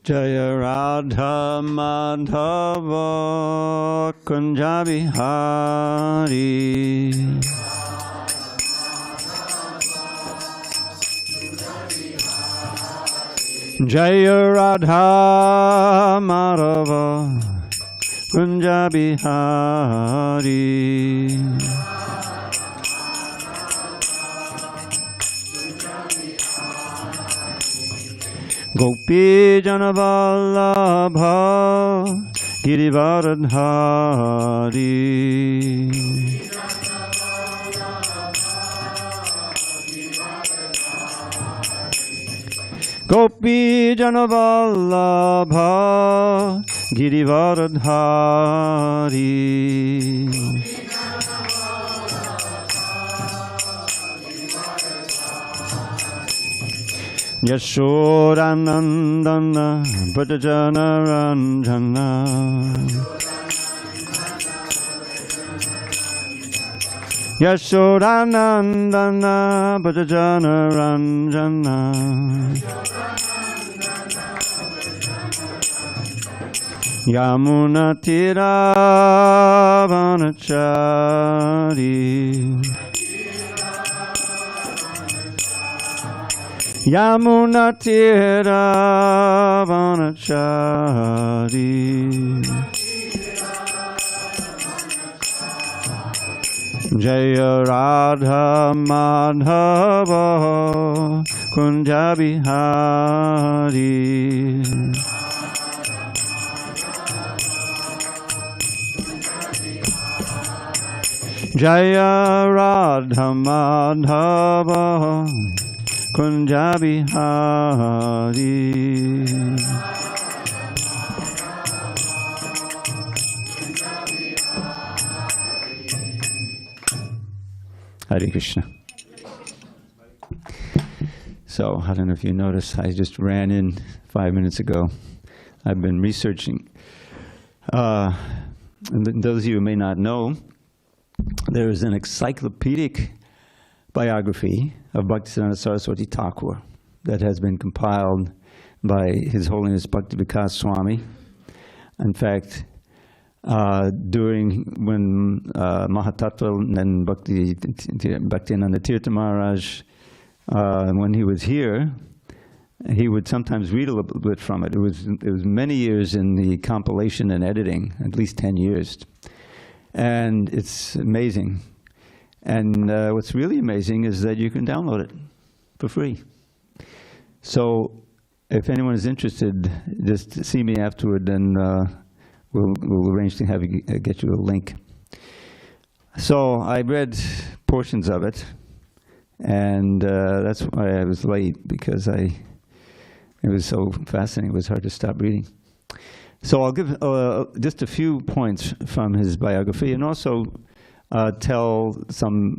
Jaya Radha Madhava Kunja Bihari. Jaya Radha Madhava Kunja Bihari. Gopi Janavallabha Girivaradhari. Gopi Janavallabha Girivaradhari. Yashodanandana Bhajana Ranjana. Yashodanandana Bhajana Ranjana. Yamuna Tira Vanachari. Yamuna Tira Vanachari. Jaya Radha Madhava Kunja Bihari. Jaya Radha Madhava Kunja Bihari. Hare Krishna. So, I don't know if you noticed, I just ran in 5 minutes ago. I've been researching. And those of you who may not know, there is an encyclopedic biography of Bhaktisiddhanta Sarasvati Thakura that has been compiled by His Holiness Bhakti Vikas Swami. In fact, during when Mahatattva and Bhaktivedanta Tirtha Maharaj, when he was here, he would sometimes read a little bit from it. It was many years in the compilation and editing, at least 10 years. And it's amazing. And what's really amazing is that you can download it for free. So if anyone is interested, just see me afterward, and we'll arrange to have you get you a link. So I read portions of it, and that's why I was late, because it was so fascinating. It was hard to stop reading. So I'll give just a few points from his biography, and also tell some,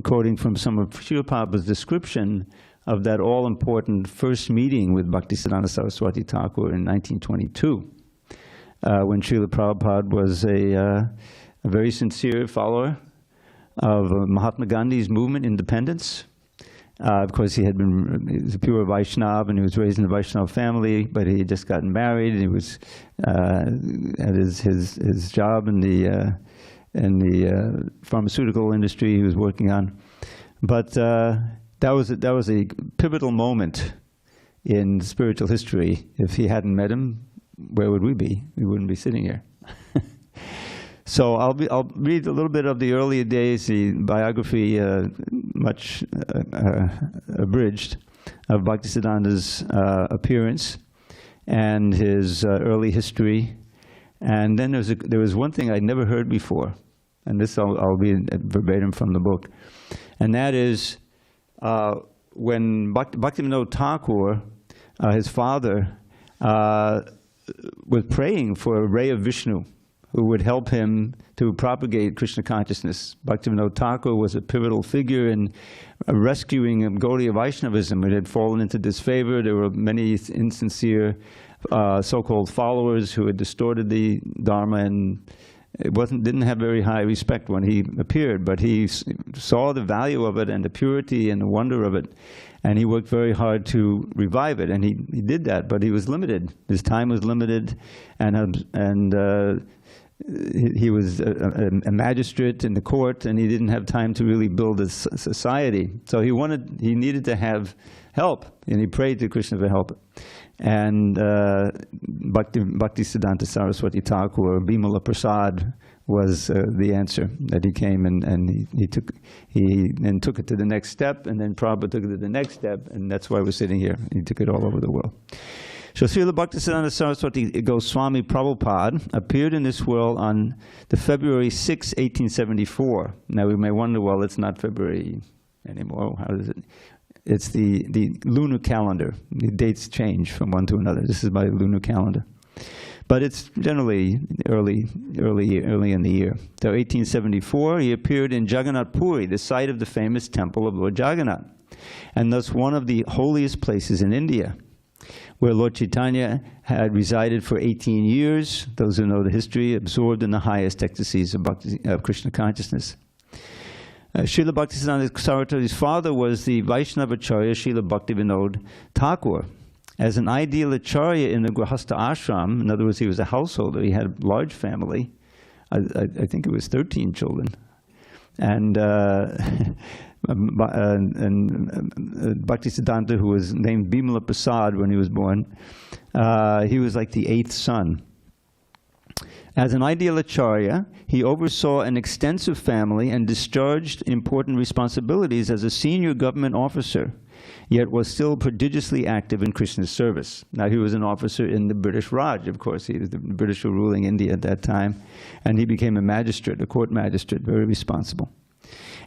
quoting from some of Srila Prabhupada's description of that all-important first meeting with Bhaktisiddhanta Sarasvati Thakura in 1922, when Srila Prabhupada was a very sincere follower of Mahatma Gandhi's movement, independence. Of course, he was a pure Vaishnava, and he was raised in a Vaishnava family, but he had just gotten married, and he was at his job in the pharmaceutical industry he was working on. But that was a pivotal moment in spiritual history. If he hadn't met him, where would we be? We wouldn't be sitting here. So I'll read a little bit of the earlier days, the biography, much abridged, of Bhaktisiddhanta's appearance and his early history. And then there was one thing I'd never heard before, and this I'll read verbatim from the book, and that is when Bhaktivinoda Thakur, his father, was praying for a Ray of Vishnu, who would help him to propagate Krishna consciousness. Bhaktivinoda Thakur was a pivotal figure in rescuing Gaudiya Vaishnavism. It had fallen into disfavor. There were many insincere so-called followers who had distorted the Dharma, and it didn't have very high respect when he appeared, but he saw the value of it and the purity and the wonder of it. And he worked very hard to revive it, and he did that, but he was limited. His time was limited, and he was a magistrate in the court, and he didn't have time to really build a society. So he needed to have help, and he prayed to Krishna for help. And Bhaktisiddhanta Sarasvati Thakura, Bimala Prasad, was the answer that he came, and he took it to the next step, and then Prabhupada took it to the next step, and that's why we're sitting here. He took it all over the world. So Srila Bhaktisiddhanta Saraswati Goswami Prabhupada appeared in this world on the February 6, 1874. Now we may wonder, well, it's not February anymore. How is it? It's the lunar calendar. The dates change from one to another. This is by lunar calendar. But it's generally early in the year. So 1874, he appeared in Jagannath Puri, the site of the famous temple of Lord Jagannath, and thus one of the holiest places in India, where Lord Chaitanya had resided for 18 years, those who know the history, absorbed in the highest ecstasies of Krishna consciousness. Srila Bhaktisiddhanta Saraswati's father was the Vaishnava Acharya Srila Bhaktivinoda Thakur. As an ideal acharya in the Grihastha ashram, in other words, he was a householder, he had a large family, I think it was 13 children. And Bhaktisiddhanta, who was named Bimala Prasad when he was born, he was like the 8th son. As an ideal acharya, he oversaw an extensive family and discharged important responsibilities as a senior government officer, yet was still prodigiously active in Krishna's service. Now, he was an officer in the British Raj, of course. He was the British were ruling India at that time, and he became a magistrate, a court magistrate, very responsible.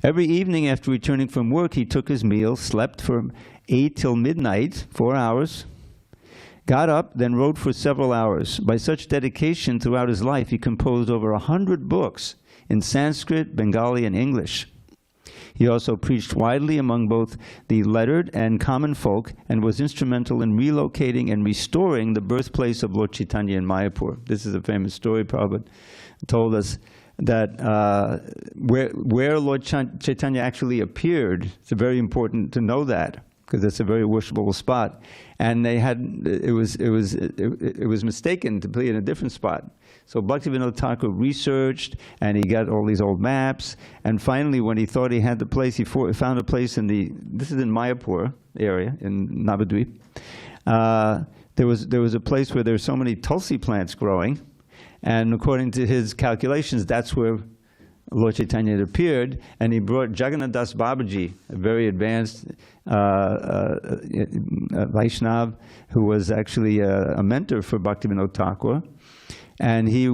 Every evening after returning from work, he took his meal, slept from 8 till midnight, 4 hours, got up, then wrote for several hours. By such dedication throughout his life, he composed over 100 books in Sanskrit, Bengali, and English. He also preached widely among both the lettered and common folk, and was instrumental in relocating and restoring the birthplace of Lord Chaitanya in Mayapur. This is a famous story. Prabhupada told us that where Lord Chaitanya actually appeared, it's very important to know that, because it's a very worshipable spot. And it was mistaken to be in a different spot. So Bhaktivinoda Thakur researched, and he got all these old maps. And finally, when he thought he had the place, he found a place this is in Mayapur area, in Navadvip. There was a place where there were so many tulsi plants growing. And according to his calculations, that's where Lord Chaitanya had appeared, and he brought Jagannath Das Babaji, a very advanced Vaishnav, who was actually a mentor for Bhaktivinoda Thakur. And he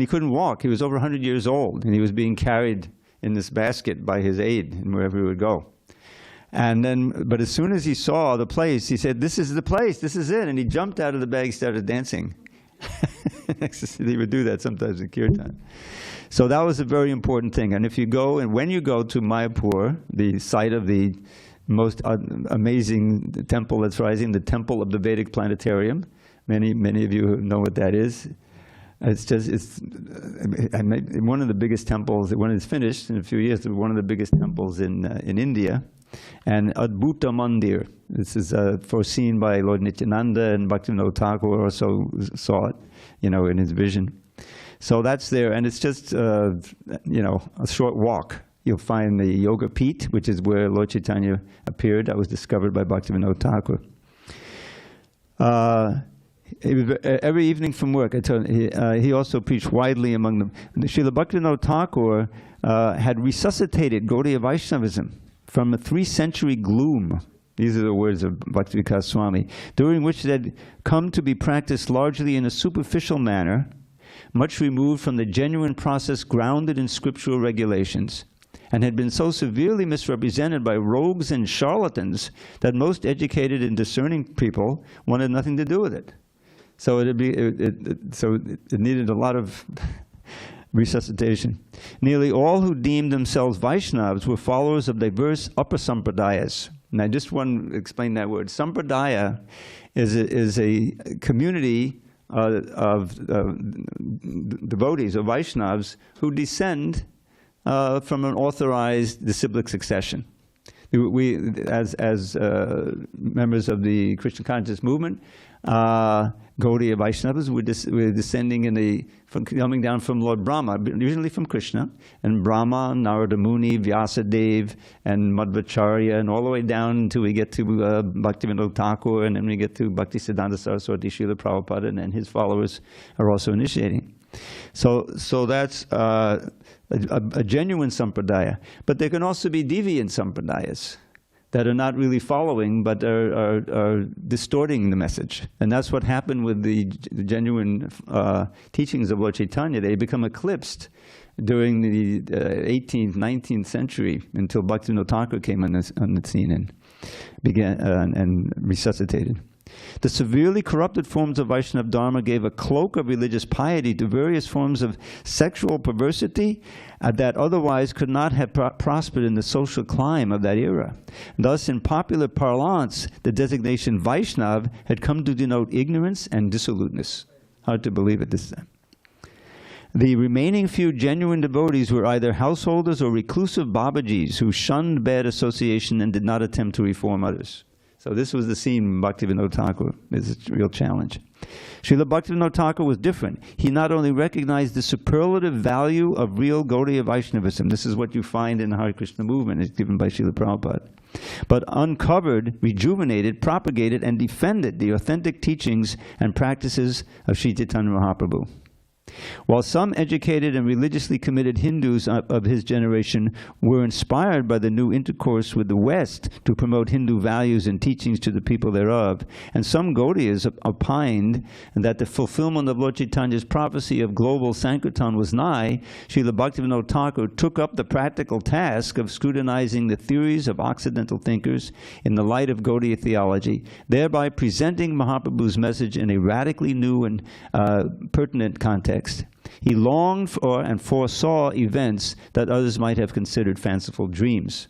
couldn't walk. He was over 100 years old, and he was being carried in this basket by his aide, and wherever he would go. But as soon as he saw the place, he said, "This is the place. This is it." And he jumped out of the bag, started dancing. He would do that sometimes in kirtan. So that was a very important thing. And when you go to Mayapur, the site of the most amazing temple that's rising, the temple of the Vedic planetarium, many of you know what that is. It's one of the biggest temples. When it's finished in a few years, one of the biggest temples in India. And Adbhuta Mandir. This is foreseen by Lord Nityananda, and Bhaktivinoda Thakur also saw it, in his vision. So that's there, and it's just, a short walk. You'll find the Yoga Peeth, which is where Lord Chaitanya appeared. That was discovered by Bhaktivinoda Thakur. Every evening from work, I told you, he also preached widely among them. Srila Bhaktivinoda Thakur had resuscitated Gaudiya Vaishnavism from a 3-century gloom. These are the words of Bhaktivedanta Swami, during which it had come to be practiced largely in a superficial manner, much removed from the genuine process grounded in scriptural regulations, and had been so severely misrepresented by rogues and charlatans that most educated and discerning people wanted nothing to do with it. So it needed a lot of resuscitation. Nearly all who deemed themselves Vaishnavas were followers of diverse upper sampradayas. And I just want to explain that word. Sampradaya is a community of devotees, of Vaishnavas, who descend from an authorized disciplic succession. We as members of the Krishna conscious movement, Gaudiya Vaishnavas, we're descending coming down from Lord Brahma, usually from Krishna, and Brahma, Narada Muni, Vyasadeva, and Madhvacharya, and all the way down until we get to Bhaktivinoda Thakur, and then we get to Bhaktisiddhanta Sarasvati, Srila Prabhupada, and then his followers are also initiating. So that's a genuine sampradaya. But there can also be deviant sampradayas that are not really following, but are distorting the message. And that's what happened with the genuine teachings of Lord Chaitanya. They become eclipsed during the 18th, 19th century until Bhaktivinoda Thakur came on the scene and began and resuscitated. The severely corrupted forms of Vaishnava Dharma gave a cloak of religious piety to various forms of sexual perversity that otherwise could not have prospered in the social climb of that era. Thus, in popular parlance, the designation Vaishnava had come to denote ignorance and dissoluteness. Hard to believe it this time. The remaining few genuine devotees were either householders or reclusive Babajis who shunned bad association and did not attempt to reform others. So this was the scene Bhaktivinoda Thakur. It's a real challenge. Srila Bhaktivinoda Thakur was different. He not only recognized the superlative value of real Gaudiya Vaishnavism, this is what you find in the Hare Krishna movement, it's given by Srila Prabhupada, but uncovered, rejuvenated, propagated, and defended the authentic teachings and practices of Sri Chaitanya Mahaprabhu. While some educated and religiously committed Hindus of his generation were inspired by the new intercourse with the West to promote Hindu values and teachings to the people thereof, and some Gaudiyas opined that the fulfillment of Lord Chaitanya's prophecy of global Sankirtan was nigh, Srila Bhaktivinoda Thakur took up the practical task of scrutinizing the theories of Occidental thinkers in the light of Gaudiya theology, thereby presenting Mahaprabhu's message in a radically new and pertinent context. He longed for and foresaw events that others might have considered fanciful dreams.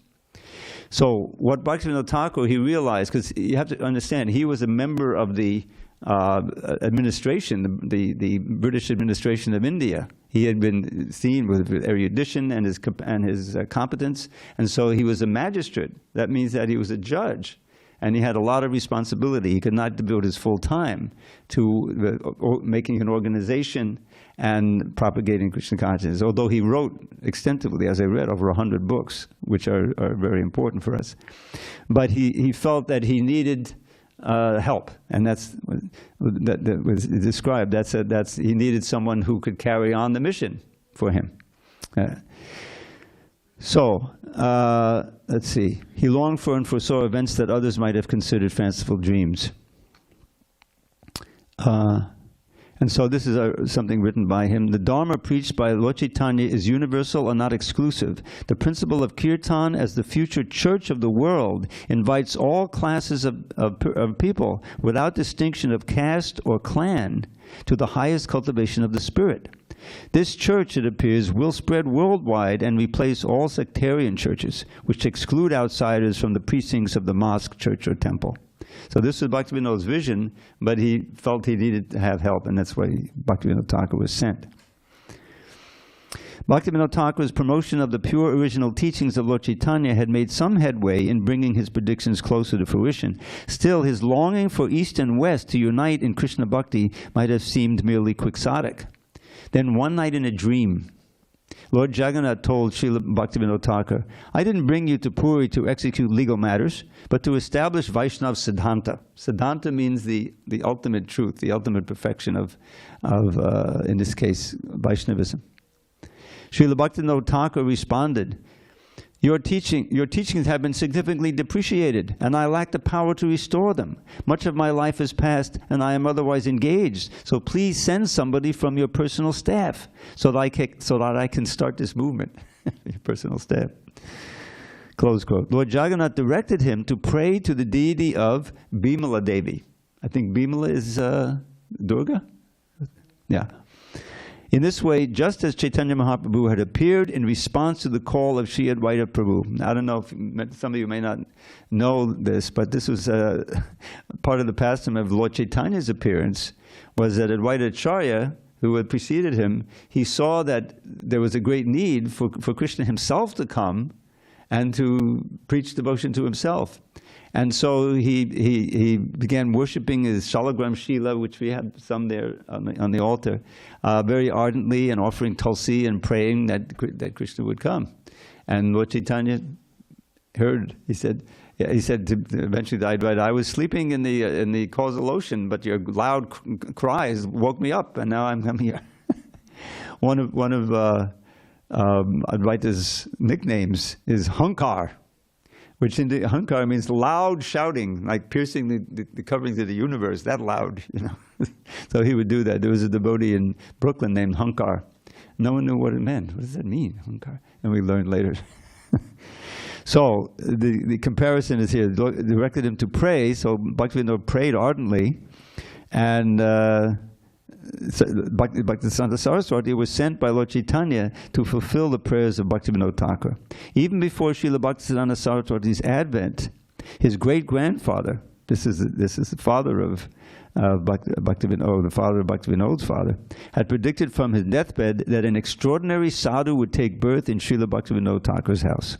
So what Bhaktivinoda Thakur, he realized, because you have to understand, he was a member of the administration, the British administration of India. He had been seen with erudition and his competence, and so he was a magistrate. That means that he was a judge. And he had a lot of responsibility. He could not devote his full time to making an organization and propagating Krishna consciousness, although he wrote extensively, as I read, over 100 books, which are very important for us. But he felt that he needed help, and that was described. He needed someone who could carry on the mission for him. Let's see. He longed for and foresaw events that others might have considered fanciful dreams. And so this is something written by him. The Dharma preached by Lord Chaitanya is universal and not exclusive. The principle of Kirtan as the future church of the world invites all classes of people without distinction of caste or clan to the highest cultivation of the spirit. This church, it appears, will spread worldwide and replace all sectarian churches, which exclude outsiders from the precincts of the mosque, church, or temple. So this was Bhaktivinoda's vision, but he felt he needed to have help, and that's why Bhaktivinoda Thakur was sent. Bhaktivinoda Thakur's promotion of the pure original teachings of Lord Chaitanya had made some headway in bringing his predictions closer to fruition. Still, his longing for East and West to unite in Krishna Bhakti might have seemed merely quixotic. Then one night in a dream, Lord Jagannath told Srila Bhaktivinoda Thakur, "I didn't bring you to Puri to execute legal matters, but to establish Vaishnava Siddhanta." Siddhanta means the ultimate truth, the ultimate perfection of in this case, Vaishnavism. Srila Bhaktivinoda Thakur responded, Your teachings have been significantly depreciated, and I lack the power to restore them. Much of my life has passed, and I am otherwise engaged. So please send somebody from your personal staff so that I can start this movement. Your personal staff. Close quote. Lord Jagannath directed him to pray to the deity of Bimala Devi. I think Bimala is Durga? Yeah. In this way, just as Chaitanya Mahaprabhu had appeared in response to the call of Sri Advaita Prabhu. I don't know if some of you may not know this, but this was part of the pastime of Lord Chaitanya's appearance, was that Advaita Acharya, who had preceded him, he saw that there was a great need for Krishna himself to come and to preach devotion to himself. And so he began worshipping his Shalagram Shila, which we have some there on the altar, very ardently, and offering tulsi and praying that Krishna would come. And Lord Chaitanya heard. He said eventually, I was sleeping in the causal ocean, but your loud cries woke me up, and now I'm here. One of Advaita's nicknames is Hankar, which Hankar means loud shouting, like piercing the coverings of the universe, that loud, you know. So he would do that. There was a devotee in Brooklyn named Hankar. No one knew what it meant. What does that mean, Hankar? And we learned later. So the comparison is here. Directed him to pray, so Bhaktivinoda prayed ardently, and Bhaktisiddhanta Sarasvati was sent by Lord Chaitanya to fulfill the prayers of Bhaktivinoda Thakur. Even before Srila Bhaktisiddhanta Sarasvati's advent, his great-grandfather, this is the father of Bhaktivinoda, the father of Bhaktivinoda's father, had predicted from his deathbed that an extraordinary sadhu would take birth in Srila Bhaktivinoda Thakur's house.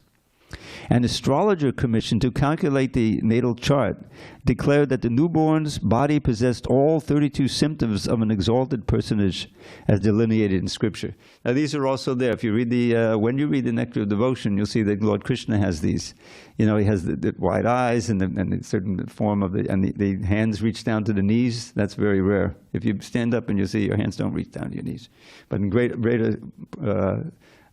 An astrologer commissioned to calculate the natal chart declared that the newborn's body possessed all 32 symptoms of an exalted personage as delineated in scripture. Now these are also there. If you read when you read the Nectar of Devotion, you'll see that Lord Krishna has these. You know, he has the wide eyes and the certain form of the hands reach down to the knees. That's very rare. If you stand up and you see your hands don't reach down to your knees. But in greater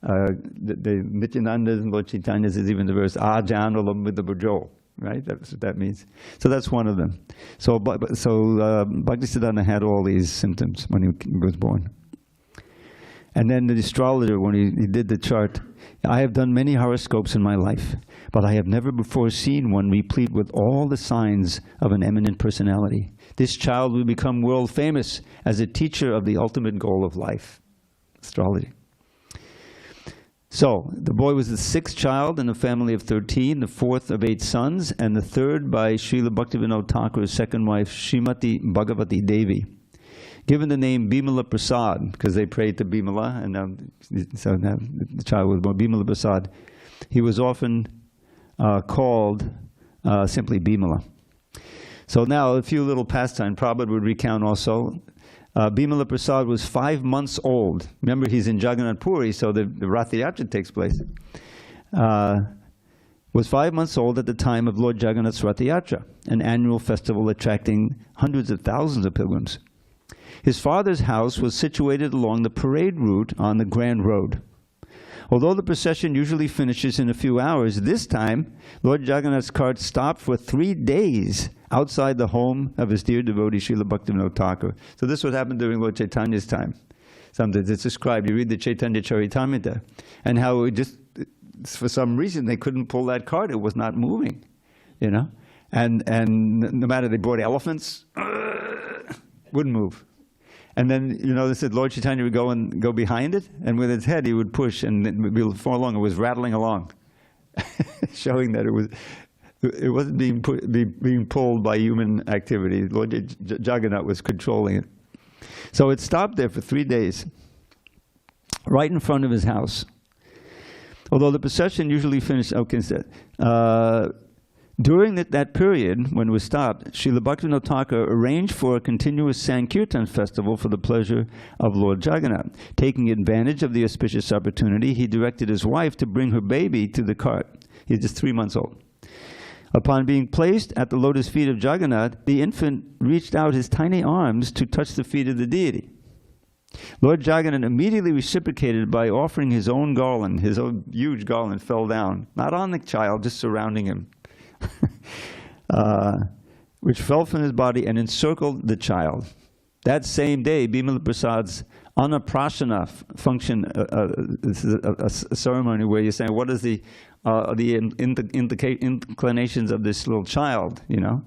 the Nityanandas and Lord Chaitanya's is even the verse Ajanalam with the Bhajo, right? That's what that means. So that's one of them. So Bhaktisiddhanta had all these symptoms when he was born. And then the astrologer, when he did the chart, I have done many horoscopes in my life, but I have never before seen one replete with all the signs of an eminent personality. This child will become world famous as a teacher of the ultimate goal of life, astrology. So, the boy was the 6th child in a family of 13, the 4th of 8 sons, and the 3rd by Srila Bhaktivinoda Thakur's second wife, Srimati Bhagavati Devi. Given the name Bimala Prasad, because they prayed to Bimala, and so now the child was born Bimala Prasad. He was often called simply Bimala. So now, a few little pastime Prabhupada would recount also. Bimala Prasad was 5 months old. Remember, he's in Jagannath Puri, so the Rath Yatra takes place. Was 5 months old at the time of Lord Jagannath's Rath Yatra, an annual festival attracting hundreds of thousands of pilgrims. His father's house was situated along the parade route on the Grand Road. Although the procession usually finishes in a few hours, this time, Lord Jagannath's cart stopped for 3 days outside the home of his dear devotee, Srila Bhaktivinoda Thakur. So this would happen during Lord Chaitanya's time. Sometimes it's described. You read the Chaitanya Charitamrita, and how it just, for some reason, they couldn't pull that cart. It was not moving, you know. And no matter they brought elephants, wouldn't move. And then, you know, they said Lord Chaitanya would go behind it, and with his head he would push, and before long it was rattling along, showing that it wasn't being pulled by human activity. Lord Jagannath was controlling it. So it stopped there for 3 days, right in front of his house. Although the procession usually finished, during that period, when it was stopped, Srila Bhaktivinoda Thakur arranged for a continuous Sankirtan festival for the pleasure of Lord Jagannath. Taking advantage of the auspicious opportunity, he directed his wife to bring her baby to the cart. He's just 3 months old. Upon being placed at the lotus feet of Jagannath, the infant reached out his tiny arms to touch the feet of the deity. Lord Jagannath immediately reciprocated by offering his own garland. His own huge garland fell down, not on the child, just surrounding him. Which fell from his body and encircled the child. That same day, Bimala Prasad's Annaprasana function, a ceremony where you're saying, what is the inclinations of this little child, you know?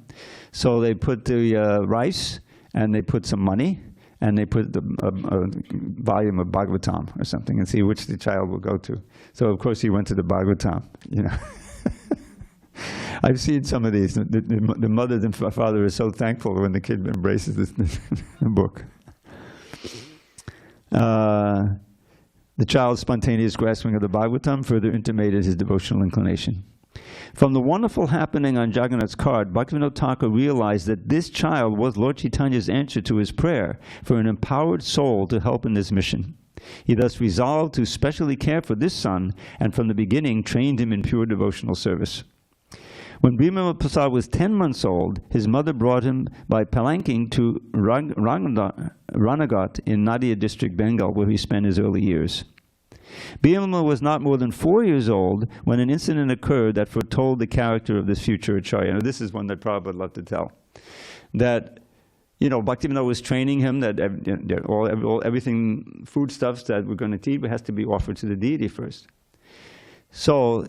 So they put the rice, and they put some money, and they put a volume of Bhagavatam or something, and see which the child will go to. So of course he went to the Bhagavatam, you know. I've seen some of these. The mother and father are so thankful when the kid embraces this book. The The child's spontaneous grasping of the Bhagavatam further intimated his devotional inclination. From the wonderful happening on Jagannath's cart, Bhaktivinoda Thakur realized that this child was Lord Chaitanya's answer to his prayer for an empowered soul to help in this mission. He thus resolved to specially care for this son, and from the beginning trained him in pure devotional service. When Bhimala Prasad was 10 months old, his mother brought him by palanquin to Ranagat in Nadia district, Bengal, where he spent his early years. Bhimala was not more than 4 years old when an incident occurred that foretold the character of this future Acharya. Now, this is one that Prabhupada would love to tell. That, you know, Bhaktivinoda was training him that everything, foodstuffs that we're going to eat has to be offered to the deity first. So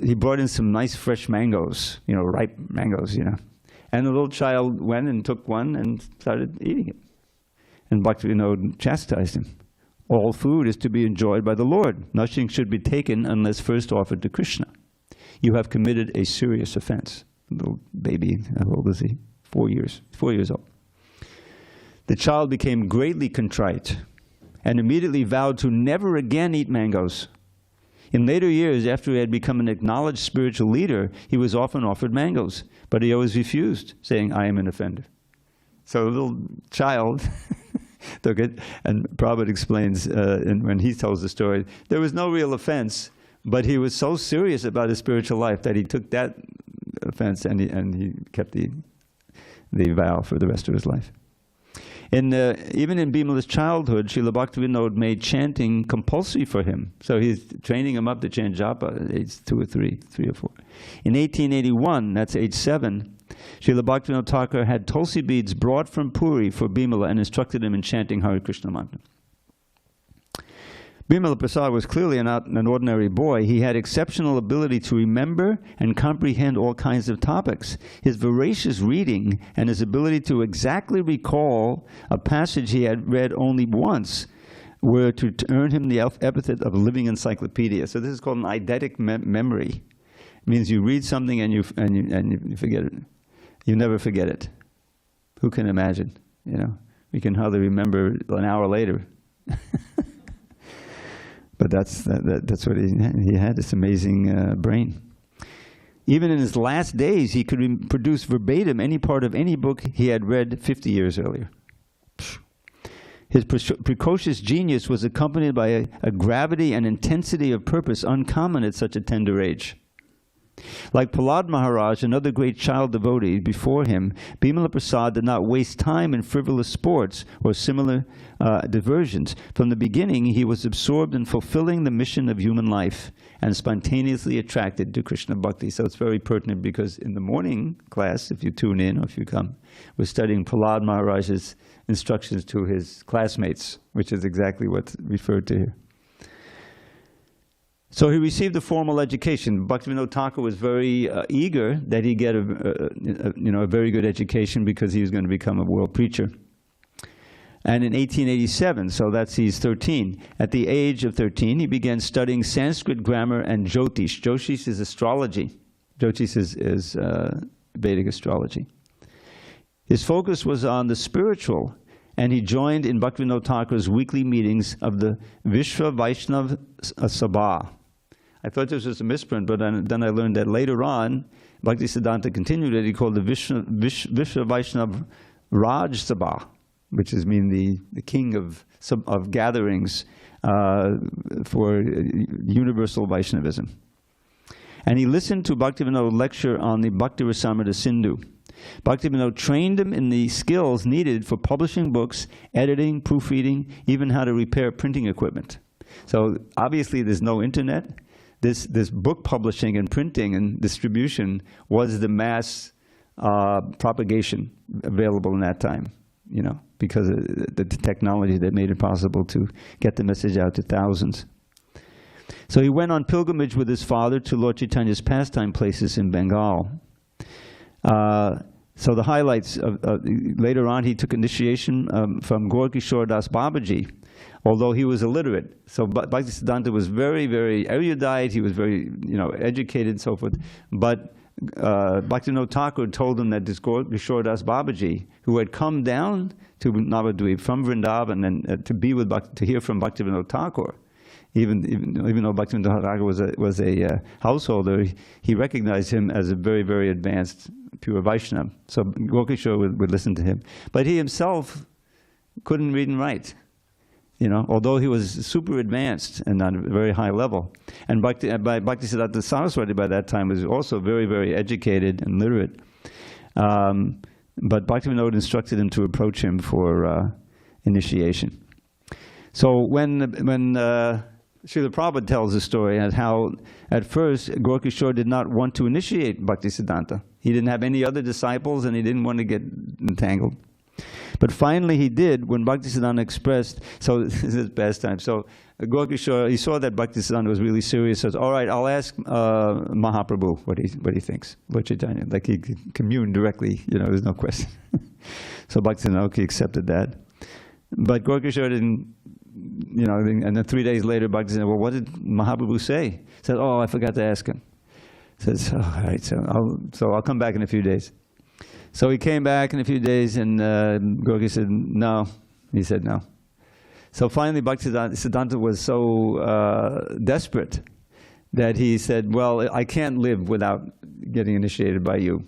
he brought in some nice fresh mangoes, you know, ripe mangoes, you know. And the little child went and took one and started eating it. And Bhaktivinoda chastised him. All food is to be enjoyed by the Lord. Nothing should be taken unless first offered to Krishna. You have committed a serious offense. The little baby, how old is he? 4 years. 4 years old. The child became greatly contrite and immediately vowed to never again eat mangoes. In later years, after he had become an acknowledged spiritual leader, he was often offered mangoes, but he always refused, saying, I am an offender. So the little child took it, and Prabhupada explains, when he tells the story, there was no real offense, but he was so serious about his spiritual life that he took that offense and he kept the vow for the rest of his life. Even in Bhimala's childhood, Srila Bhaktivinoda made chanting compulsory for him. So he's training him up to chant japa at age 2 or 3 or 4. In 1881, that's age 7, Srila Bhaktivinoda Thakur had tulsi beads brought from Puri for Bhimala and instructed him in chanting Hare Krishna mantra. Bhimala Prasad was clearly not an ordinary boy. He had exceptional ability to remember and comprehend all kinds of topics. His voracious reading and his ability to exactly recall a passage he had read only once were to earn him the epithet of living encyclopedia. So this is called an eidetic memory. It means you read something and you forget it. You never forget it. Who can imagine? You know, we can hardly remember an hour later. But that's what he had, this amazing brain. Even in his last days, he could produce verbatim any part of any book he had read 50 years earlier. His precocious genius was accompanied by a gravity and intensity of purpose uncommon at such a tender age. Like Prahlad Maharaj, another great child devotee before him, Bhimala Prasad did not waste time in frivolous sports or similar diversions. From the beginning, he was absorbed in fulfilling the mission of human life and spontaneously attracted to Krishna Bhakti. So it's very pertinent because in the morning class, if you tune in or if you come, we're studying Prahlad Maharaj's instructions to his classmates, which is exactly what's referred to here. So he received a formal education. Bhaktivinoda Thakur was very eager that he get a very good education because he was going to become a world preacher. And in 1887, so he's 13, at the age of 13, he began studying Sanskrit grammar and Jyotish. Jyotish is astrology. Jyotish is Vedic astrology. His focus was on the spiritual, and he joined in Bhaktivinoda Thakur's weekly meetings of the Vishva Vaishnava Sabha. I thought this was a misprint, but then I learned that later on, Bhaktisiddhanta continued it. He called the Vishva Vaishnava Raj Sabha, which is the king of gatherings for universal Vaishnavism. And he listened to Bhaktivinoda lecture on the Bhakti Rasamrita Sindhu. Bhaktivinoda trained him in the skills needed for publishing books, editing, proofreading, even how to repair printing equipment. So obviously there's no internet. This book publishing and printing and distribution was the mass propagation available in that time, you know, because of the technology that made it possible to get the message out to thousands. So he went on pilgrimage with his father to Lord Chaitanya's pastime places in Bengal. So the highlights later on, he took initiation from Gaur Kishore Das Babaji, although he was illiterate. So Bhaktisiddhanta was very, very erudite. He was very, educated and so forth. But Bhaktivinoda Thakur told him that this Gaur Kishore Das Babaji, who had come down to Navadvip from Vrindavan and to hear from Bhaktivinoda Thakur, Even though Bhaktisiddhanta Thakur was a householder, he recognized him as a very, very advanced pure Vaishnava. So Gokishore would listen to him. But he himself couldn't read and write, although he was super advanced and on a very high level. And Bhaktisiddhanta Saraswati by that time was also very, very educated and literate. But Bhaktivinoda instructed him to approach him for initiation. So when Srila Prabhupada tells the story and how at first Gokishore did not want to initiate Bhaktisiddhanta. He didn't have any other disciples and he didn't want to get entangled. But finally he did when Bhaktisiddhanta expressed, so this is his pastime. So Gokishore, he saw that Bhaktisiddhanta was really serious, says, all right, I'll ask Mahaprabhu what he thinks. Lord Chaitanya, like he could commune directly, there's no question. So Bhaktisiddhanta accepted that. But Gokishore didn't, and then 3 days later, Bhaktisiddhanta, well, what did Mahaprabhu say? He said, oh, I forgot to ask him. He says, oh, all right, so I'll come back in a few days. So he came back in a few days, and Gokishore said, no. He said, no. So finally, Bhaktisiddhanta was so desperate that he said, well, I can't live without getting initiated by you,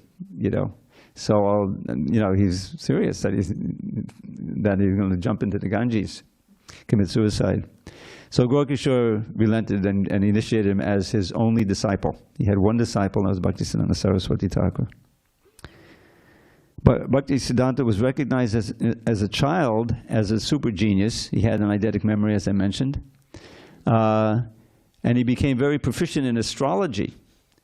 So, he's serious that he's going to jump into the Ganges, commit suicide. So Gokishore relented and initiated him as his only disciple. He had one disciple, and that was Bhaktisiddhanta Sarasvati Thakura. But Bhaktisiddhanta was recognized as a child as a super genius. He had an eidetic memory, as I mentioned. And he became very proficient in astrology.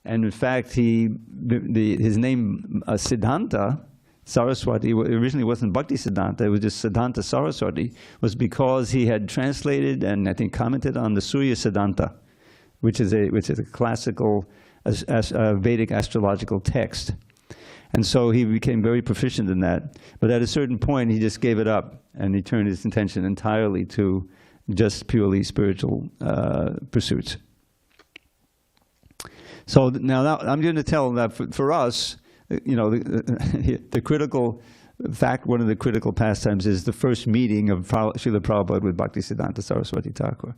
And in fact, his name, Siddhanta Saraswati, originally wasn't Bhaktisiddhanta, it was just Siddhanta Saraswati, was because he had translated and I think commented on the Surya Siddhanta, which is a classical Vedic astrological text. And so he became very proficient in that. But at a certain point, he just gave it up, and he turned his attention entirely to just purely spiritual pursuits. So now I'm going to tell that for us, the critical fact, one of the critical pastimes is the first meeting of Srila Prabhupada with Bhaktisiddhanta Saraswati Thakura.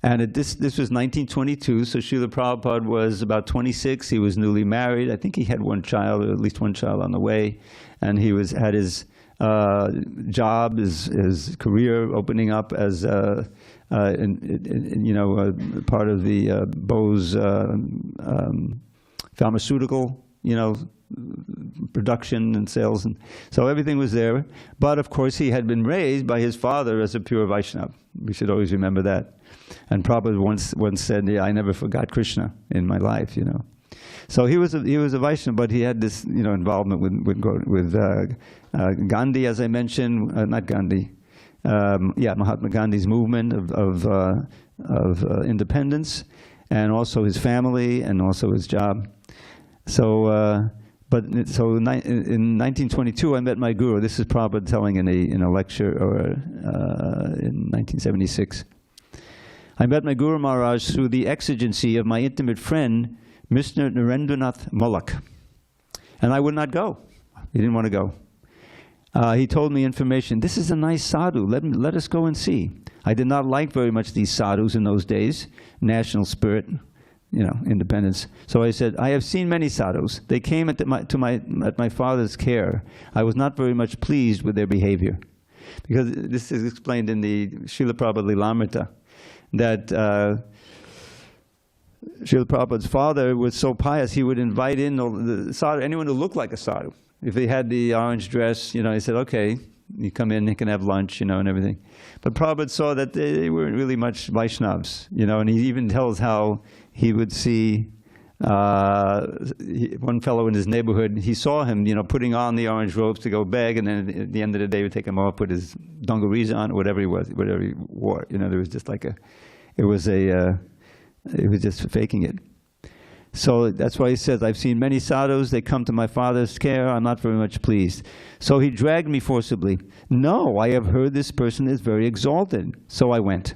And this was 1922, so Srila Prabhupada was about 26. He was newly married. I think he had one child, or at least one child on the way. And he had his job, his career opening up as part of the Bose pharmaceutical, production and sales, and so everything was there. But of course, he had been raised by his father as a pure Vaishnava. We should always remember that. And Prabhupada once said, "Yeah, I never forgot Krishna in my life." So he was a Vaishnava, but he had this involvement with Gandhi, as I mentioned, not Gandhi, Mahatma Gandhi's movement of independence, and also his family, and also his job. So, in 1922, I met my guru. This is Prabhupada telling in a lecture in 1976. I met my Guru Maharaj through the exigency of my intimate friend, Mr. Narendranath Mullock. And I would not go. He didn't want to go. He told me information. This is a nice sadhu. Let us go and see. I did not like very much these sadhus in those days. National spirit, independence. So I said, I have seen many sadhus. They came at my father's care. I was not very much pleased with their behavior. Because this is explained in the Srila Prabhupada Lilamrita, that Srila Prabhupada's father was so pious, he would invite in the sadhu, anyone who looked like a sadhu. If they had the orange dress, he said, okay, you come in, you can have lunch, and everything. But Prabhupada saw that they weren't really much Vaishnavas, and he even tells how he would see one fellow in his neighborhood, he saw him, putting on the orange robes to go beg, and then at the end of the day, he would take them off, put his dungarees on, whatever he wore. There was just like it was just faking it. So that's why he says, I've seen many sadhus, they come to my father's care, I'm not very much pleased. So he dragged me forcibly. No, I have heard this person is very exalted. So I went.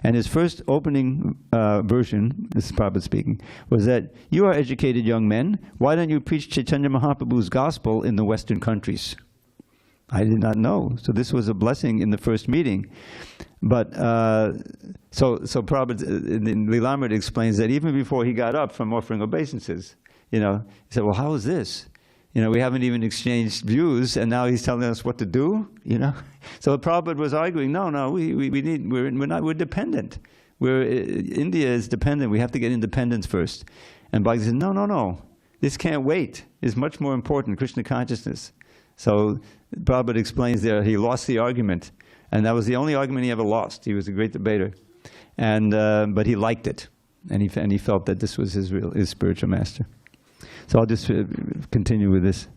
And his first opening version, this is Prabhupada speaking, was that, you are educated young men, why don't you preach Chaitanya Mahaprabhu's gospel in the Western countries? I did not know. So this was a blessing in the first meeting. But so Prabhupada in Lilamrita explains that even before he got up from offering obeisances, he said, well, how is this? We haven't even exchanged views, and now he's telling us what to do. So Prabhupada was arguing, no, we're dependent. India is dependent. We have to get independence first. And Bhakti said, no, this can't wait. It's much more important, Krishna consciousness. So Prabhupada explains there, he lost the argument. And that was the only argument he ever lost. He was a great debater. But he liked it. And he felt that this was his spiritual master. So I'll just continue with this.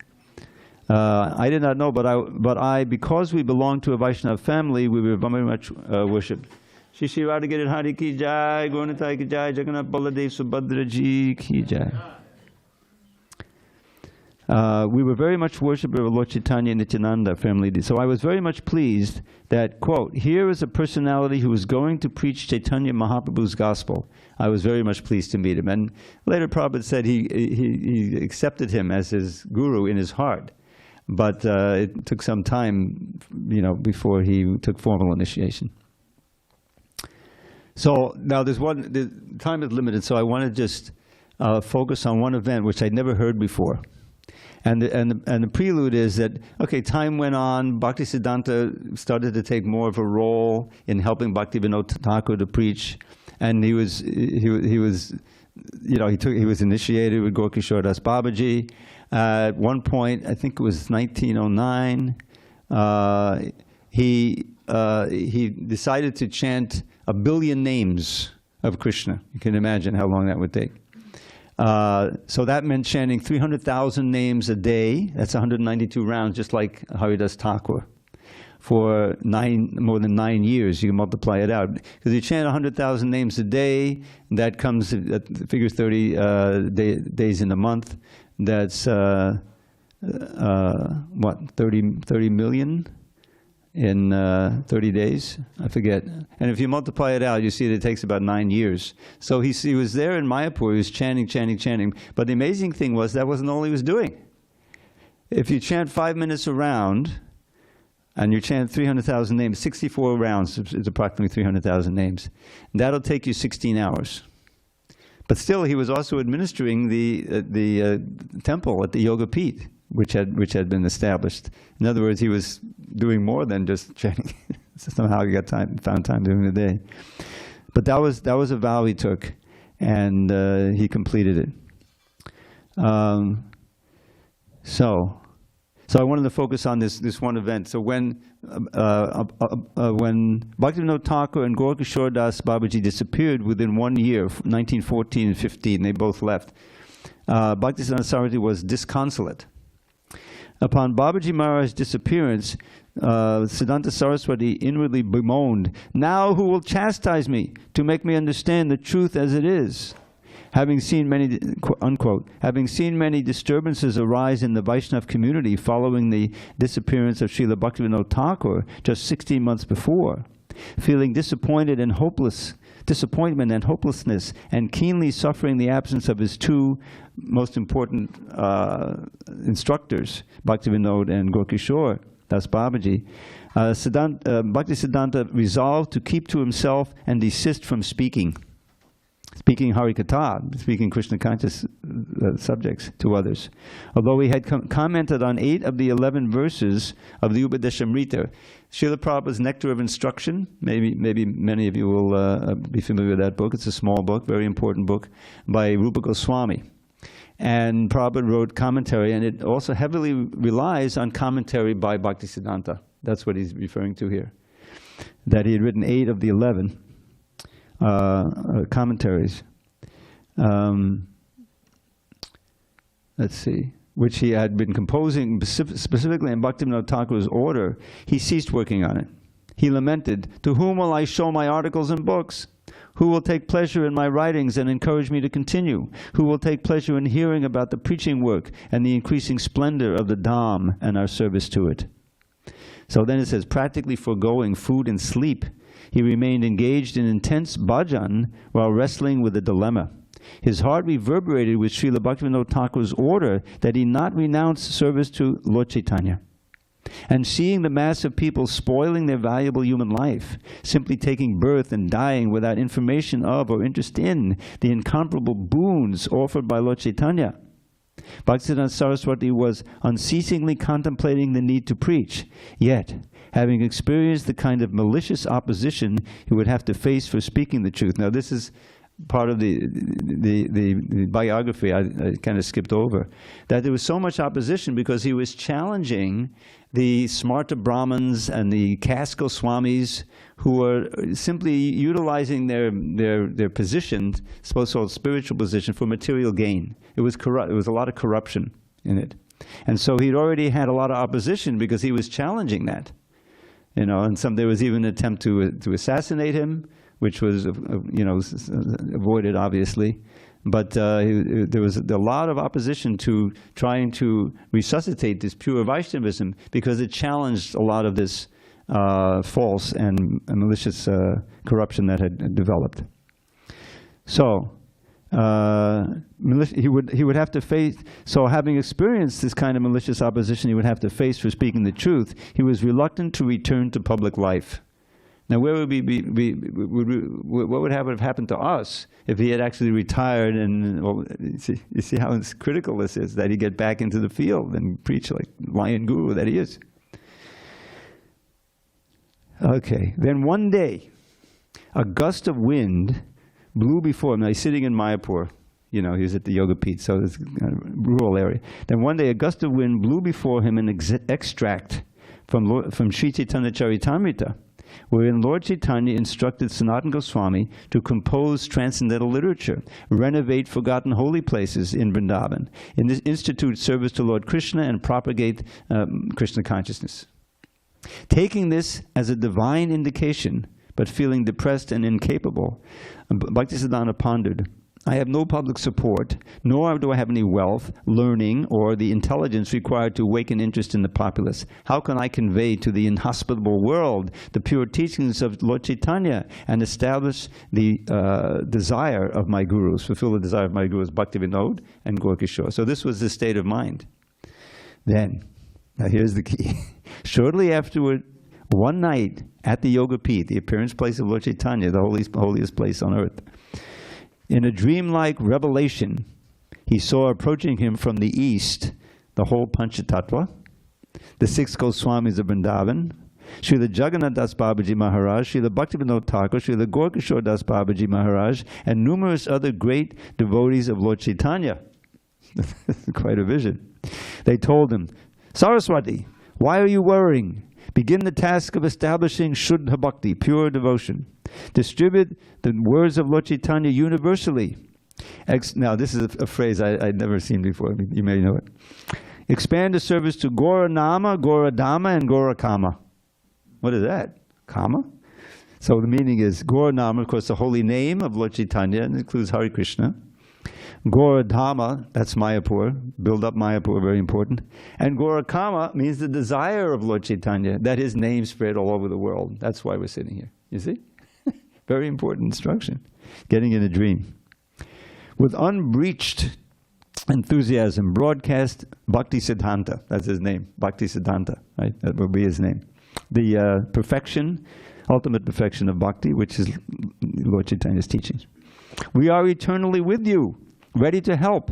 I did not know, but I, because we belong to a Vaishnava family, we were very much worshipped. Shri Shri Radha Hari ki jai, Gauranitai ki jai, Jagannath Baladev Subhadra ji ki jai. We were very much worshipped of Lord Chaitanya and Nityananda family. So I was very much pleased that, quote, here is a personality who is going to preach Chaitanya Mahaprabhu's gospel. I was very much pleased to meet him. And later Prabhupada said he accepted him as his guru in his heart. But it took some time, before he took formal initiation. So now the time is limited, so I want to just focus on one event which I'd never heard before. And the prelude is that, okay, time went on, Bhaktisiddhanta started to take more of a role in helping Bhaktivinoda Thakur to preach, and he was initiated with Gorkishore Das Babaji. At one point, I think it was 1909, he decided to chant 1 billion names of Krishna. You can imagine how long that would take. So that meant chanting 300,000 names a day. That's 192 rounds, just like Haridas Thakur. For more than 9 years, you can multiply it out. Because you chant 100,000 names a day, that comes, that figures 30 days in a month. That's, 30 million in 30 days? I forget. And if you multiply it out, you see that it takes about 9 years. So he was there in Mayapur, he was chanting. But the amazing thing was that wasn't all he was doing. If you chant 5 minutes a round, and you chant 300,000 names, 64 rounds is approximately 300,000 names. That'll take you 16 hours. But still, he was also administering the temple at the Yoga Pit, which had been established. In other words, he was doing more than just chanting. Somehow he found time during the day. But that was a vow he took, and he completed it. So I wanted to focus on this one event. So when Bhaktivinoda Thakur and Gorkishore Das Babaji disappeared within 1 year, 1914 and 15, they both left, Bhaktisiddhanta Sarasvati was disconsolate. Upon Babaji Maharaj's disappearance, Siddhanta Saraswati inwardly bemoaned, "Now who will chastise me to make me understand the truth as it is?" Having seen many, unquote, having seen many disturbances arise in the Vaishnava community following the disappearance of Srila Bhaktivinoda Thakur just 16 months before, feeling disappointment and hopelessness, and keenly suffering the absence of his two most important instructors, Bhaktivinoda and Gorkishore Das Babaji, Bhaktisiddhanta resolved to keep to himself and desist from speaking Harikatha, speaking Krishna conscious subjects to others. Although he had commented on 8 of the 11 verses of the Upadeshamrita, Srila Prabhupada's Nectar of Instruction, maybe many of you will be familiar with that book. It's a small book, very important book, by Rupa Goswami. And Prabhupada wrote commentary, and it also heavily relies on commentary by Bhaktisiddhanta. That's what he's referring to here. That he had written 8 of the 11. Commentaries, let's see, which he had been composing specifically in Bhaktivinoda Thakur's order. He ceased working on it. He lamented, "To whom will I show my articles and books? Who will take pleasure in my writings and encourage me to continue? Who will take pleasure in hearing about the preaching work and the increasing splendor of the Dham and our service to it?" So then it says, practically foregoing food and sleep, he remained engaged in intense bhajan while wrestling with the dilemma. His heart reverberated with Srila Bhaktivinoda Thakur's order that he not renounce service to Lord Chaitanya. And seeing the mass of people spoiling their valuable human life, simply taking birth and dying without information of or interest in the incomparable boons offered by Lord Chaitanya, Bhaktisiddhanta Saraswati was unceasingly contemplating the need to preach, yet, having experienced the kind of malicious opposition he would have to face for speaking the truth. Now this is part of the biography I kind of skipped over, that there was so much opposition because he was challenging the smarta Brahmins and the Kasko Swamis who were simply utilizing their position, so-called spiritual position, for material gain. It was corrupt. There was a lot of corruption in it. And so he'd already had a lot of opposition because he was challenging that. You know, and there was even an attempt to assassinate him, which was, avoided, obviously. But there was a lot of opposition to trying to resuscitate this pure Vaishnavism because it challenged a lot of this false and malicious corruption that had developed. So he would have to face. So having experienced this kind of malicious opposition, he would have to face for speaking the truth. He was reluctant to return to public life. Now, where would what would have happened to us if he had actually retired? And you see how critical this is, that he get back into the field and preach like lion guru that he is. Okay, then one day, a gust of wind blew before him. Now he's sitting in Mayapur. You know, he was at the Yoga Pit, so it's a rural area. Then one day, a gust of wind blew before him an extract from Sri Chaitanya Charitamrita, wherein Lord Chaitanya instructed Sanatana Goswami to compose transcendental literature, renovate forgotten holy places in Vrindavan, institute service to Lord Krishna, and propagate Krishna consciousness. Taking this as a divine indication, but feeling depressed and incapable, Bhaktisiddhanta pondered, I have no public support, nor do I have any wealth, learning, or the intelligence required to awaken interest in the populace. How can I convey to the inhospitable world the pure teachings of Lord Chaitanya and establish the desire of my gurus, fulfill the desire of my gurus, Bhakti Vinod and Gaur Kishore? So this was the state of mind. Then, now here's the key. Shortly afterward, one night at the Yoga Pit, the appearance place of Lord Chaitanya, the holiest place on earth, in a dreamlike revelation, he saw approaching him from the east the whole Panchatattva, the 6 Goswamis of Vrindavan, Srila Jagannath Das Babaji Maharaj, Srila Bhaktivinoda Thakur, Srila Gaur Kishore Das Babaji Maharaj, and numerous other great devotees of Lord Chaitanya. Quite a vision. They told him, Saraswati, why are you worrying? Begin the task of establishing Shuddha Bhakti, pure devotion. Distribute the words of Lord Chaitanya universally. Now, this is a phrase I'd never seen before. You may know it. Expand the service to Gaura Nama, Gaura Dhamma, and Gaura Kama. What is that? Kama? So the meaning is Gaura Nama, of course, the holy name of Lord Chaitanya, and it includes Hare Krishna. Gaura Dhamma, that's Mayapur, build up Mayapur, very important. And Gaura Kama means the desire of Lord Chaitanya, that his name spread all over the world. That's why we're sitting here, you see? Very important instruction, getting in a dream. With unbreached enthusiasm, broadcast Bhaktisiddhanta, that's his name, Bhaktisiddhanta, right? That will be his name. The perfection, ultimate perfection of Bhakti, which is Lord Chaitanya's teachings. We are eternally with you, ready to help.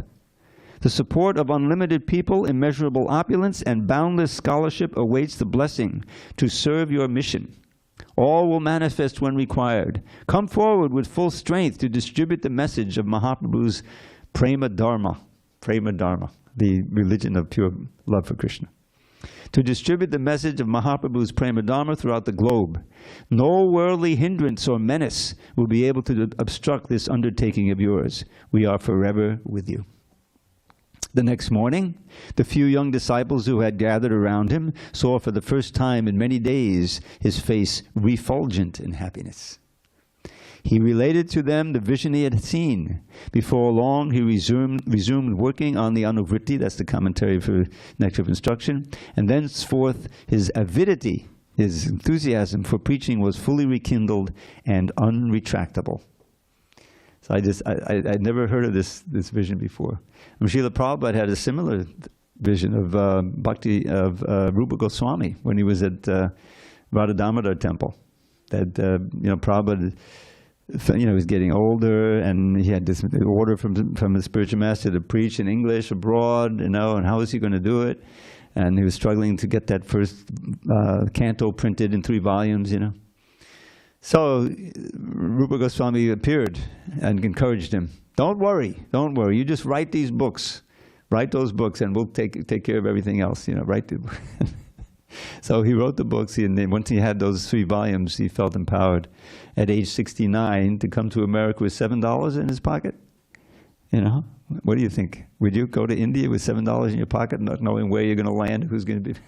The support of unlimited people, immeasurable opulence, and boundless scholarship awaits the blessing to serve your mission. All will manifest when required. Come forward with full strength to distribute the message of Mahaprabhu's Prema Dharma, the religion of pure love for Krishna. To distribute the message of Mahaprabhu's Prema Dharma throughout the globe. No worldly hindrance or menace will be able to obstruct this undertaking of yours. We are forever with you. The next morning, the few young disciples who had gathered around him saw for the first time in many days his face refulgent in happiness. He related to them the vision he had seen. Before long, he resumed working on the Anuvritti, that's the commentary for Nectar of Instruction, and thenceforth his avidity, his enthusiasm for preaching was fully rekindled and unretractable. So I'd never heard of this vision before. Srila Prabhupada had a similar vision of Rupa Goswami when he was at Radha Damodar temple. That Prabhupada, he was getting older, and he had this order from the spiritual master to preach in English abroad, and how is he going to do it? And he was struggling to get that first canto printed in 3 volumes, So Rupa Goswami appeared and encouraged him. Don't worry. You just write these books. Write those books, and we'll take care of everything else. Write the. So he wrote the books, and then once he had those 3 volumes, he felt empowered at age 69 to come to America with $7 in his pocket. What do you think? Would you go to India with $7 in your pocket, not knowing where you're going to land, who's going to be?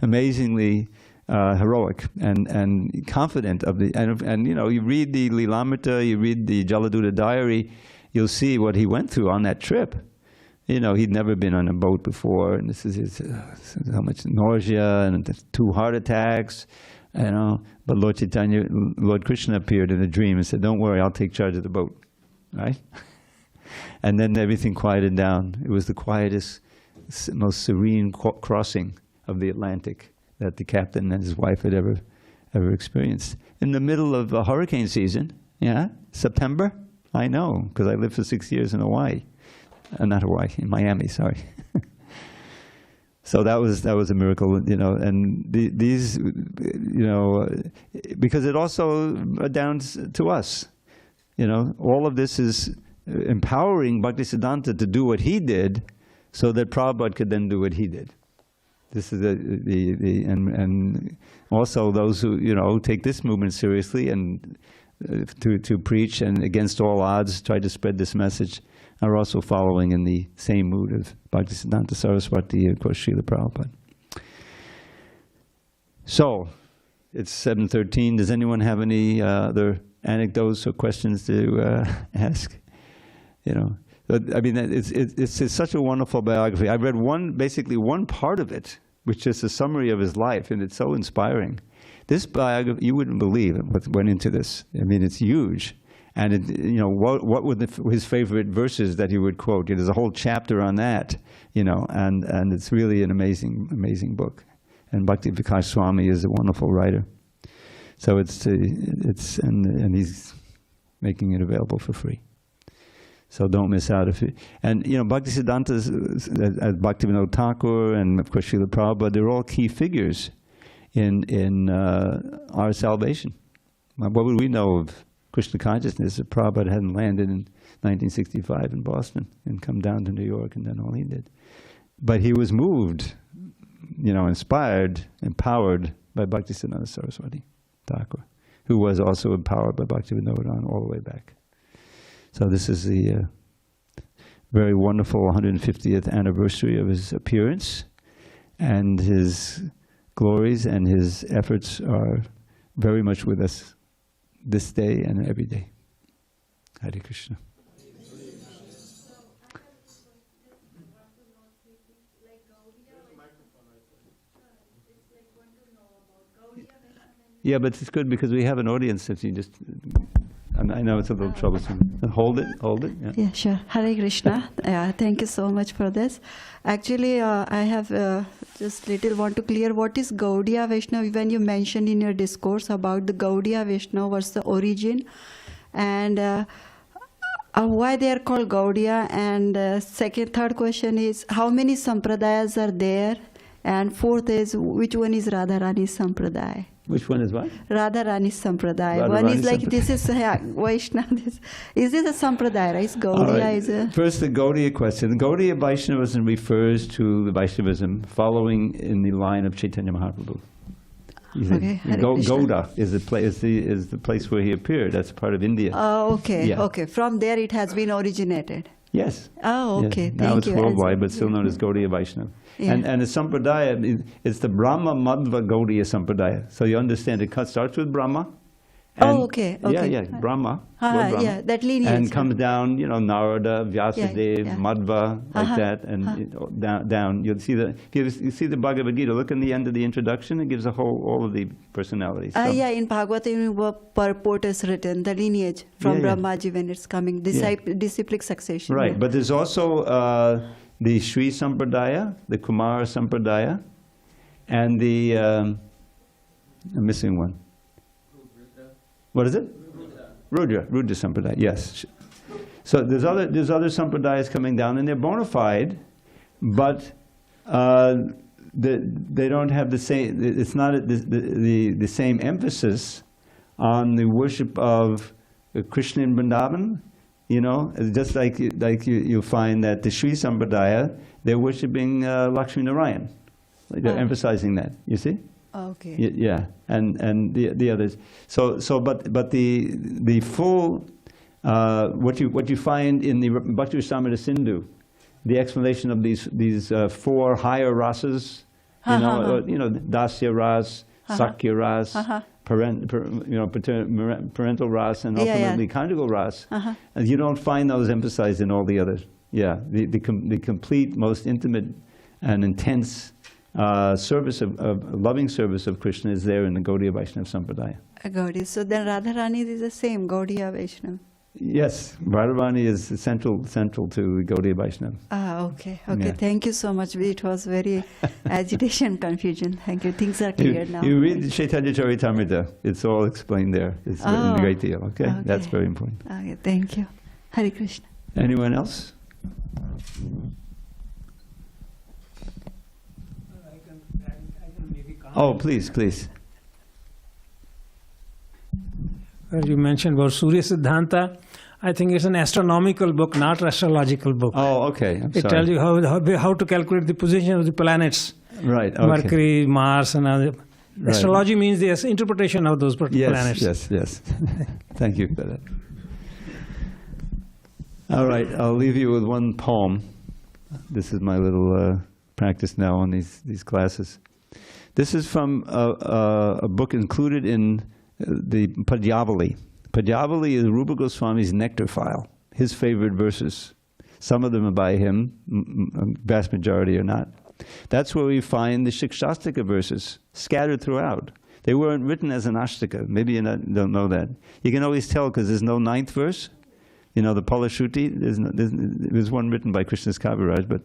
Amazingly heroic and confident of the, and you read the Lilamrita, you read the Jaladuta diary, you'll see what he went through on that trip. He'd never been on a boat before, and this is how much nausea and 2 heart attacks, But Lord Krishna appeared in a dream and said, "Don't worry, I'll take charge of the boat," right? And then everything quieted down. It was the quietest, most serene crossing of the Atlantic that the captain and his wife had ever experienced. In the middle of a hurricane season, September, I know, because I lived for 6 years in Hawaii. Not Hawaii, in Miami, sorry. So that was a miracle, and these, because it also redounds to us. All of this is empowering Bhaktisiddhanta to do what he did, so that Prabhupada could then do what he did. This is and also those who take this movement seriously and to preach and against all odds try to spread this message are also following in the same mood of Bhaktisiddhanta Sarasvati and, of course, Srila Prabhupada. So, it's 7:13. Does anyone have any other anecdotes or questions to ask? I mean, it's such a wonderful biography. I read basically one part of it, which is a summary of his life, and it's so inspiring. This biography, you wouldn't believe what went into this. I mean, it's huge. And what were his favorite verses that he would quote? There's a whole chapter on that, and it's really an amazing book. And Bhakti Vikas Swami is a wonderful writer. So and he's making it available for free. So don't miss out and Bhaktisiddhanta, as Bhaktivinoda Thakur and of course Srila Prabhupada, they're all key figures in our salvation. What would we know of Krishna consciousness if Prabhupada hadn't landed in 1965 in Boston and come down to New York and done all he did? But he was moved, inspired, empowered by Bhaktisiddhanta Sarasvati Thakura, who was also empowered by Bhaktivinoda all the way back. So this is the very wonderful 150th anniversary of his appearance, and his glories and his efforts are very much with us this day and every day. Hare Krishna. Yeah, but it's good because we have an audience. If you just, I know it's a little troublesome. Hold it. Yeah, sure. Hare Krishna. Thank you so much for this. Actually, I have just little want to clear what is Gaudiya Vaishnava. When you mentioned in your discourse about the Gaudiya Vaishnava, what's the origin, and why they are called Gaudiya, and third question is how many sampradayas are there, and fourth is which one is Radharani Sampradaya. Which one is what? Radharani Sampradaya. One is like, this is Vaishnava. Is this a Sampradaya, right? Gaudiya right. is a... First, the Gaudiya question. Gaudiya Vaishnavism refers to the Vaishnavism following in the line of Chaitanya Mahaprabhu. Okay. Gauda is the place where he appeared. That's part of India. Oh, okay. Yeah. Okay. From there it has been originated. Yes. Oh, okay. Yes. Now it's worldwide, but still known as Gaudiya Vaishnava. Yeah. And the Sampradaya, it's the Brahma Madhva Gaudiya Sampradaya. So you understand, it starts with Brahma. And okay. Yeah, Brahma. Brahma. Yeah, that lineage. And comes down, Narada, Vyasadeva, Madhva, like that, and down. You'll see you see the Bhagavad Gita. Look in the end of the introduction. It gives all of the personalities. Yeah, in Bhagavatam, purport is written, the lineage from Brahmaji when it's coming, disciplic succession. Right, but there's also the Sri Sampradaya, the Kumara Sampradaya, and the, I'm missing one. What is it? Rudra Sampradaya, yes. So there's other Sampradayas coming down, and they're bona fide, but they don't have the same, it's not the same emphasis on the worship of Krishna in Vrindavan. You know, just like you find that the Sri Sampradaya, they're worshipping Lakshmi Narayan. They're emphasizing that, you see? Okay. Yeah, and the others. But the full, what you find in the Bhakti Rasamrita Sindhu, the explanation of these four higher rasas, you know, Dasya ras, Sakya ras, parental ras, and ultimately conjugal ras. And you don't find those emphasized in all the others. Yeah, the complete, most intimate and intense service of loving service of Krishna is there in the Gaudiya Vaishnava Sampradaya. Gaudiya. So then Radharani is the same, Gaudiya Vaishnava. Yes, Radharani is central to Gaudiya Vaishnava. Okay. Yeah. Thank you so much. It was very agitation, confusion. Thank you. Things are clear now. You read Chaitanya Charitamrita. It's all explained there. It's written a great deal. Okay, that's very important. Okay, thank you. Hare Krishna. Anyone else? I can maybe comment. Oh, please. You mentioned about Surya Siddhanta. I think it's an astronomical book, not astrological book. Oh, okay. It tells you how to calculate the position of the planets. Right. Okay. Mercury, Mars, and other. Right. Astrology means the interpretation of those planets. Yes. Thank you for that. All right, I'll leave you with one poem. This is my little practice now on these classes. This is from a book included in the Padyavali. Padyavali is Rupa Goswami's nectar file, his favorite verses. Some of them are by him, vast majority are not. That's where we find the Shikshastika verses scattered throughout. They weren't written as an Ashtaka. Maybe you don't know that. You can always tell because there's no ninth verse. You know, the Palashruti, there's one written by Krishna's Kaviraj. But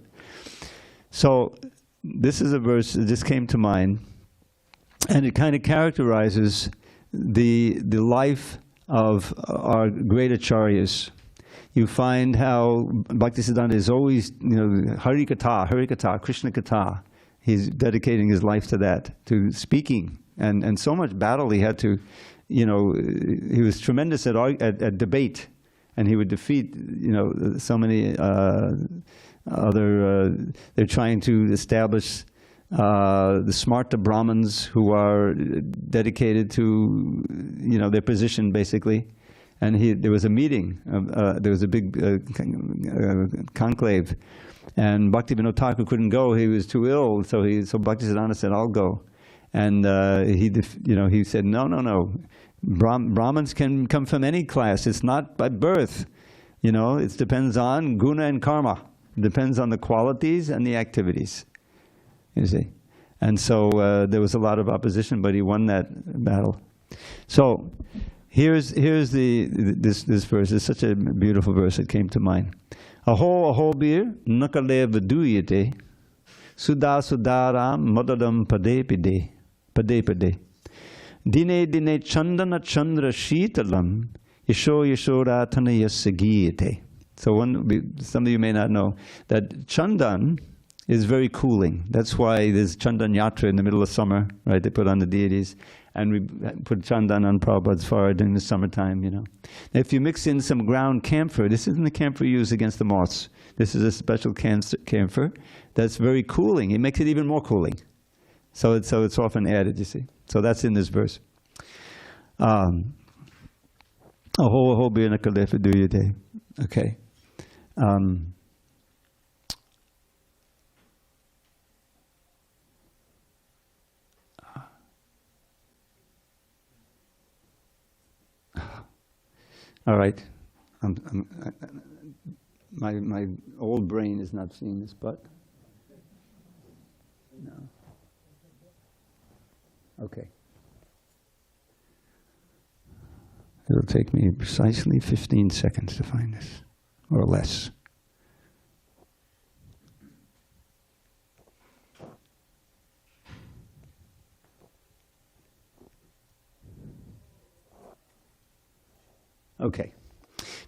so this is a verse that just came to mind, and it kind of characterizes the life of our great acharyas. You find how Bhaktisiddhanta is always, Hare Katha, Krishna Katha. He's dedicating his life to that, to speaking. And so much battle he had to, he was tremendous at debate. And he would defeat, so many they're trying to establish the Smarta Brahmins who are dedicated to, their position basically. And there was a meeting, there was a big conclave, and Bhaktivinoda Thakur couldn't go. He was too ill, so Bhaktisiddhanta said, "I'll go." And he said, "No. Brahmins can come from any class. It's not by birth. It depends on guna and karma. It depends on the qualities and the activities." You see, and so there was a lot of opposition, but he won that battle. So here's this verse. It's such a beautiful verse. It came to mind. Aho bir nakale vaduyate sudha sudaram madadam pade pade. Dine dine chandana chandra shitalam yasho yashoda tanayasagiyate. So some of you may not know that chandan is very cooling. That's why there's Chandan Yatra in the middle of summer, right? They put on the deities, and we put Chandan on Prabhupada's forehead in the summertime, Now, if you mix in some ground camphor, this isn't the camphor used against the moths. This is a special camphor that's very cooling. It makes it even more cooling. So it's often added, you see. So that's in this verse. Okay. All right. My old brain is not seeing this, but no. Okay. It'll take me precisely 15 seconds to find this, or less. Okay.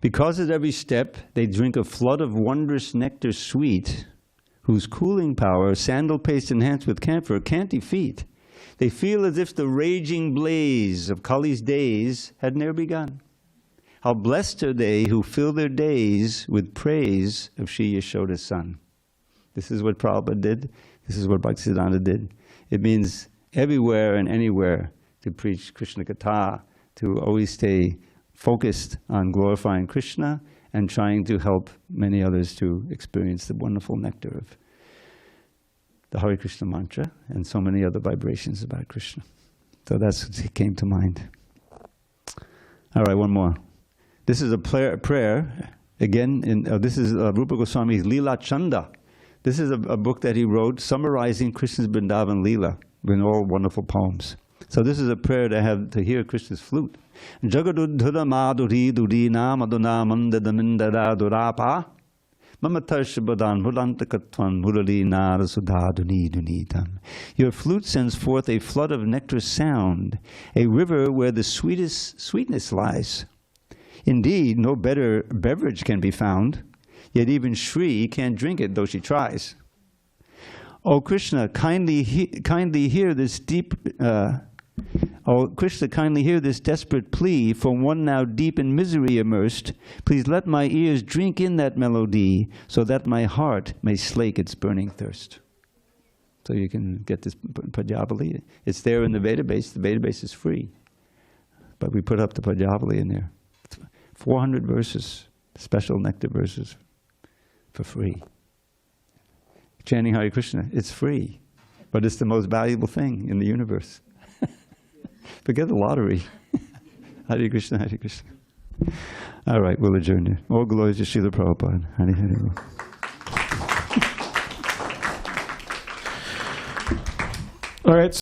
Because at every step they drink a flood of wondrous nectar sweet, whose cooling power sandal paste enhanced with camphor can't defeat. They feel as if the raging blaze of Kali's days had ne'er begun. How blessed are they who fill their days with praise of Sri Yashoda's son. This is what Prabhupada did. This is what Bhaktisiddhanta did. It means everywhere and anywhere to preach Krishna Katha, to always stay focused on glorifying Krishna and trying to help many others to experience the wonderful nectar of the Hare Krishna mantra and so many other vibrations about Krishna. So that's what came to mind. All right, one more. This is a prayer. Again, this is Rupa Goswami's Leela Chanda. This is a book that he wrote summarizing Krishna's Vrindavan Leela in all wonderful poems. So this is a prayer to hear Krishna's flute. Jagadudhura madhuri durina maduna mandadamindara durapa mamatarshibhadan mudantakatvan murali narasudha duni dunitam. Your flute sends forth a flood of nectar sound, a river where the sweetness lies. Indeed, no better beverage can be found, yet even Shri can't drink it, though she tries. O Krishna, kindly hear this kindly hear this desperate plea from one now deep in misery immersed. Please let my ears drink in that melody, so that my heart may slake its burning thirst. So you can get this Pajapali. It's there in the database. The database is free, but we put up the Pajapali in there. 400 verses, special nectar verses, for free. Chanting Hare Krishna, it's free, but it's the most valuable thing in the universe. Forget the lottery. Hare Krishna, Hare Krishna. All right, we'll adjourn here. All glories to Srila Prabhupada. Hare Hare. All right.